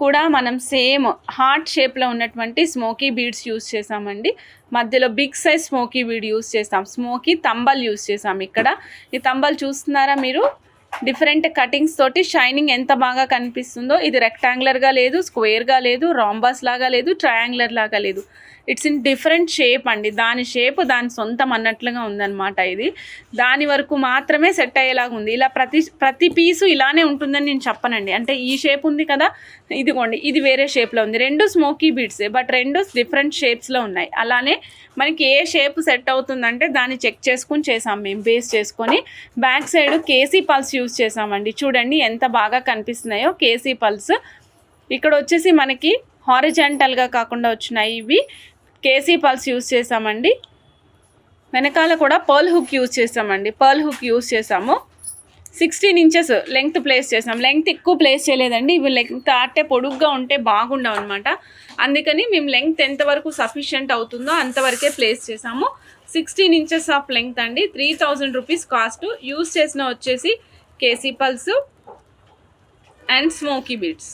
కూడా మనం same heart షేప్లో ఉన్నటువంటి స్మోకీ బీడ్స్ యూస్ చేసామండి. మధ్యలో big size smoky bead use చేసాం. స్మోకీ తంబల్ యూస్ చేసాం. ఇక్కడ ఈ తంబల్ చూస్తున్నారా మీరు, డిఫరెంట్ కటింగ్స్ తోటి షైనింగ్ ఎంత బాగా కనిపిస్తుందో. ఇది రెక్టాంగులర్గా లేదు, స్క్వేర్గా లేదు, రాంబాస్ లాగా లేదు, ట్రయాంగులర్ లాగా లేదు. ఇట్స్ ఇన్ డిఫరెంట్ షేప్ అండి. దాని షేప్ దాని సొంతం అన్నట్లుగా ఉందన్నమాట. ఇది దాని వరకు మాత్రమే సెట్ అయ్యేలాగా ఉంది. ఇలా ప్రతి పీసు ఇలానే ఉంటుందని నేను చెప్పనండి. అంటే ఈ షేప్ ఉంది కదా, ఇదిగోండి ఇది వేరే షేప్లో ఉంది. రెండు స్మోకీ బీడ్సే, బట్ రెండు డిఫరెంట్ షేప్స్లో ఉన్నాయి. అలానే మనకి ఏ షేప్ సెట్ అవుతుందంటే దాన్ని చెక్ చేసుకుని చేసాం మేము, బేస్ చేసుకొని. బ్యాక్ సైడ్ కేసీ పల్స్ యూస్ చేసామండి. చూడండి ఎంత బాగా కనిపిస్తున్నాయో కేసీ పల్స్. ఇక్కడ వచ్చేసి మనకి హారిజాంటల్గా కాకుండా వచ్చినాయి ఇవి. కేసీ పల్స్ యూస్ చేసామండి. వెనకాల కూడా పర్ల్ హుక్ యూస్ చేసామండి. పర్ల్ హుక్ యూస్ చేసాము. 16 ఇంచెస్ లెంగ్త్ ప్లేస్ చేసాం. లెంగ్త్ ఎక్కువ ప్లేస్ చేయలేదండి. ఇవి లెంగ్త్ ఆటే పొడుగ్గా ఉంటే బాగుండవు అనమాట. అందుకని మేము లెంగ్త్ ఎంతవరకు సఫిషియంట్ అవుతుందో అంతవరకే ప్లేస్ చేసాము. 16 ఇంచెస్ ఆఫ్ లెంగ్త్ అండి. 3000 రూపీస్ కాస్ట్. యూస్ చేసిన వచ్చేసి కేసీ పల్స్ అండ్ స్మోకీ బీడ్స్.